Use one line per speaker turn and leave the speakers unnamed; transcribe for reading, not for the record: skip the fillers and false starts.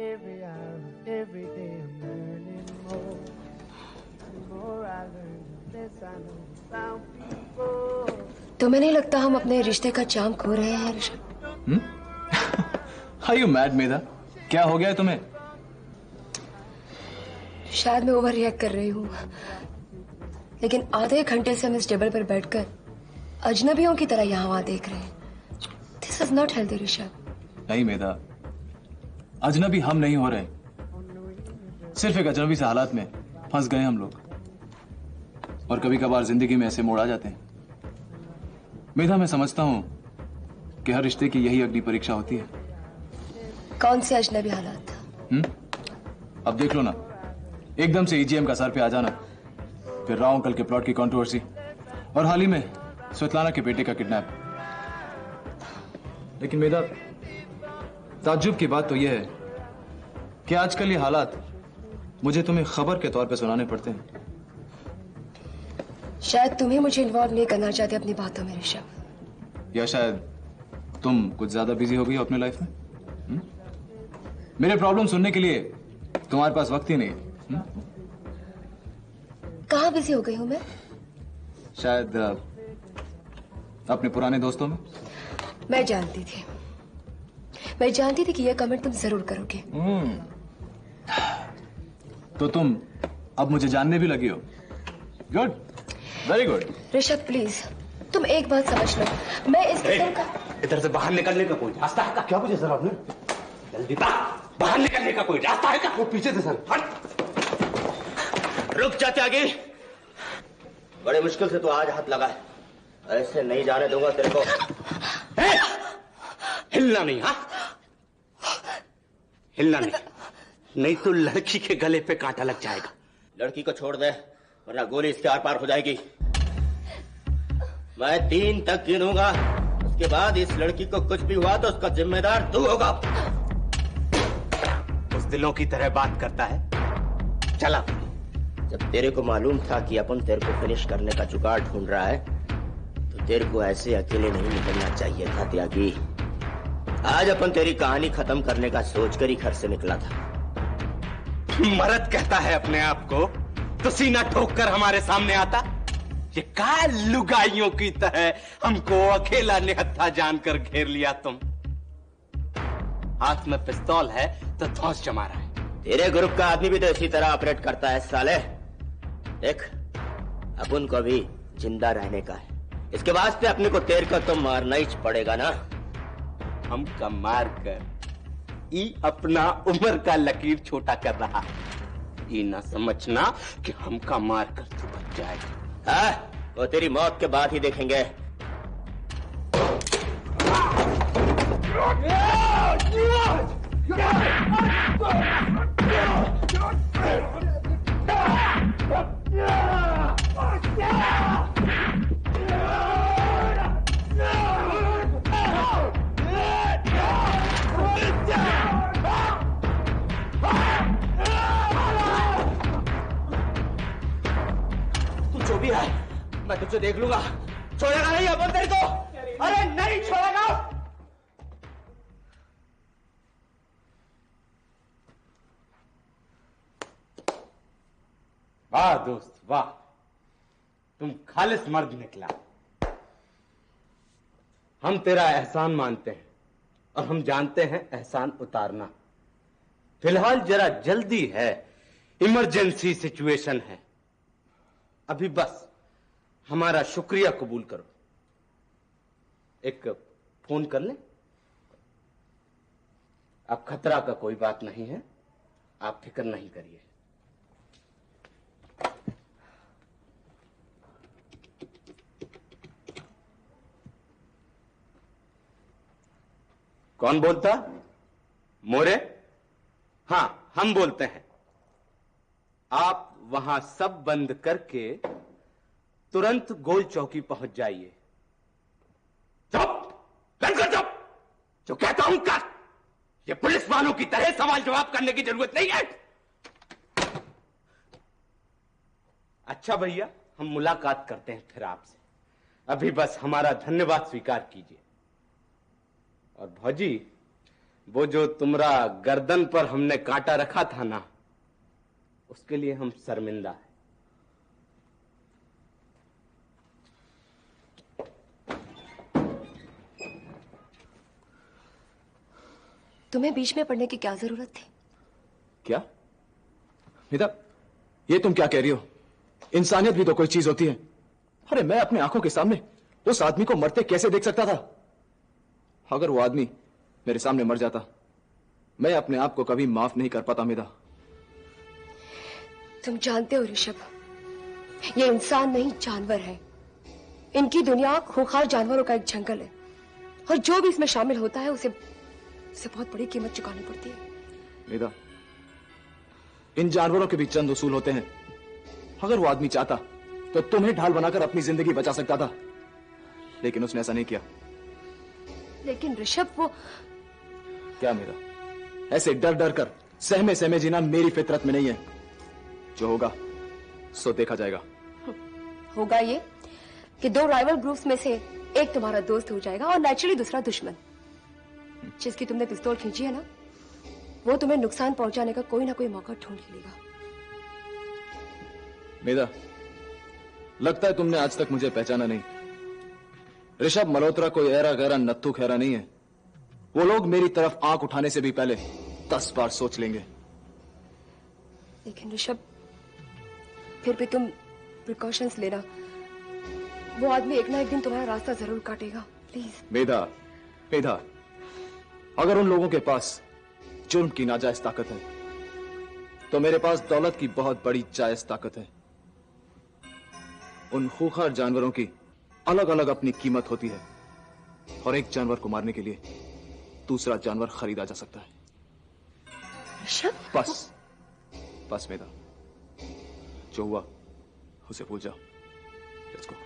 Every hour, every day I'm learning more. The more I learn, the less I know about people.
तुम्हें नहीं लगता हम अपने रिश्ते का चार्म खो रहे हैं ऋषभ?
Are you mad, मेधा? क्या हो गया है तुम्हें?
शायद मैं ओवर रिएक्ट कर रही हूँ, लेकिन आधे घंटे से हम इस टेबल पर बैठकर अजनबियों की तरह यहाँ वहाँ देख रहे हैं। This is not healthy, Rishabh.
नहीं मेधा, अजनबी हम नहीं हो रहे, सिर्फ एक अजनबी से हालात में फंस गए हम लोग। और कभी कभार जिंदगी में ऐसे मोड़ आ जाते हैं। मेधा, मैं समझता हूँ कि हर रिश्ते की यही अग्नि परीक्षा होती है।
कौन से अजनबी हालात?
अब देख लो ना, एकदम से ईजीएम का सर पे आ जाना, फिर राव अंकल के प्लॉट की कंट्रोवर्सी, और हाल ही में स्वेतलाना के बेटे का किडनैप। लेकिन मेरा ताज्जुब की बात तो यह है कि आजकल ये हालात मुझे तुम्हें खबर के तौर पे सुनाने पड़ते हैं।
शायद तुम्हें मुझे इन्वॉल्व नहीं करना चाहते अपनी बातों में ऋषभ,
या शायद तुम कुछ ज्यादा बिजी हो गई हो अपने लाइफ में। मेरे प्रॉब्लम सुनने के लिए तुम्हारे पास वक्त ही नहीं है।
कहाँ बिजी हो गई हूँ मैं?
शायद अपने पुराने दोस्तों में।
मैं जानती थी कि यह कमेंट तुम जरूर करोगे।
तो तुम अब मुझे जानने भी लगी हो। Good, very good.
Rishabh please, तुम एक बात समझ लो, मैं इस किस्म का।
इधर से बाहर निकलने का कोई रास्ता है? क्या पूछे सर आपने? जल्दी बाहर निकलने का कोई रास्ता है? वो पीछे थे सर। रुक जा त्यागी, बड़े मुश्किल से तो आज हाथ लगा है, ऐसे नहीं जाने दूंगा तेरे को। हिलना नहीं, हाँ हिलना नहीं तो लड़की के गले पे कांटा लग जाएगा। लड़की को छोड़ दे वरना गोली इसके आर पार हो जाएगी। मैं 3 तक गिनूंगा, उसके बाद इस लड़की को कुछ भी हुआ तो उसका जिम्मेदार तू होगा। उस दिलों की तरह बात करता है। चला, जब तेरे को मालूम था कि अपन तेरे को फिनिश करने का जुगाड़ ढूंढ रहा है तो तेरे को ऐसे अकेले नहीं निकलना चाहिए था त्यागी। आज अपन तेरी कहानी खत्म करने का सोचकर ही घर से निकला था। मर्द कहता है अपने आप को तो सीना ठोक कर हमारे सामने आता। ये क्या लुगाइयों की तरह हमको अकेला निहत्था जानकर घेर लिया तुम। हाथ में पिस्तौल है तो धौंस जमा रहा है। तेरे ग्रुप का आदमी भी तो इसी तरह ऑपरेट करता है साले। देख, अपन को भी जिंदा रहने का है, इसके वास्ते अपने को तेर कर तो मारना ही पड़ेगा ना। हम का मार कर ई अपना उम्र का लकीर छोटा कर रहा, ये ना समझना कि हम का मार कर तू बच जाएगा। हाँ, वो तेरी मौत के बाद ही देखेंगे। तू जो भी है मैं तुझे देख लूंगा। छोड़ेगा नहीं अपन तेरे को। अरे नहीं छोड़ेगा। वाह दोस्त वाह, तुम खालिस मर्द निकला। हम तेरा एहसान मानते हैं और हम जानते हैं एहसान उतारना। फिलहाल जरा जल्दी है, इमरजेंसी सिचुएशन है। अभी बस हमारा शुक्रिया कबूल करो। एक फोन कर ले। अब खतरा का कोई बात नहीं है, आप फिक्र नहीं करिए। कौन बोलता? मोरे? हाँ, हम बोलते हैं। आप वहां सब बंद करके तुरंत गोल चौकी पहुंच जाइए। चुप, कर चुप। जो कहता हूं कर। ये पुलिस वालों की तरह सवाल जवाब करने की जरूरत नहीं है। अच्छा भैया, हम मुलाकात करते हैं फिर आपसे। अभी बस हमारा धन्यवाद स्वीकार कीजिए। और भौजी,
वो जो तुम्हारा गर्दन पर हमने कांटा रखा था ना, उसके लिए हम शर्मिंदा हैं।
तुम्हें बीच में पढ़ने की क्या जरूरत थी?
क्या निदा, ये तुम क्या कह रही हो? इंसानियत भी तो कोई चीज होती है। अरे मैं अपनी आंखों के सामने उस आदमी को मरते कैसे देख सकता था? अगर वो आदमी मेरे सामने मर जाता, मैं अपने आप को कभी माफ नहीं कर पाता। मेदा,
तुम जानते हो ऋषभ, ये इंसान नहीं जानवर है। इनकी दुनिया खूंखार जानवरों का एक जंगल है, और जो भी इसमें शामिल होता है उसे बहुत बड़ी कीमत चुकानी पड़ती है।
मेदा, इन जानवरों के भी चंद उसूल होते हैं। अगर वो आदमी चाहता तो तुम्हें ढाल बनाकर अपनी जिंदगी बचा सकता था, लेकिन उसने ऐसा नहीं किया।
लेकिन ऋषभ, वो
क्या मेरा ऐसे डर डर कर सहमे सहमे जीना मेरी फितरत में नहीं है। जो होगा सो देखा जाएगा।
होगा ये कि दो राइवल ग्रुप्स में से एक तुम्हारा दोस्त हो जाएगा और नेचुरली दूसरा दुश्मन। जिसकी तुमने पिस्तौल खींची है ना, वो तुम्हें नुकसान पहुंचाने का कोई ना कोई मौका ढूंढ लेगा।
मेदा, लगता है तुमने आज तक मुझे पहचाना नहीं। ऋषभ मल्होत्रा कोई ऐरा गैरा नत्थु खैरा नहीं है। वो लोग मेरी तरफ आंख उठाने से भी पहले 10 बार सोच लेंगे।
लेकिन ऋषभ, फिर भी तुम प्रिकॉशंस लेना। वो आदमी एक ना एक दिन तुम्हारा रास्ता जरूर काटेगा। प्लीज
मेधा, मेधा, अगर उन लोगों के पास जुर्म की नाजायज ताकत है, तो मेरे पास दौलत की बहुत बड़ी जायज ताकत है। उन खूंखार जानवरों की अलग अलग अपनी कीमत होती है, और एक जानवर को मारने के लिए दूसरा जानवर खरीदा जा सकता है।
ऋषभ,
बस बस मेधा, जो हुआ उसे भूल जाओ। Let's go.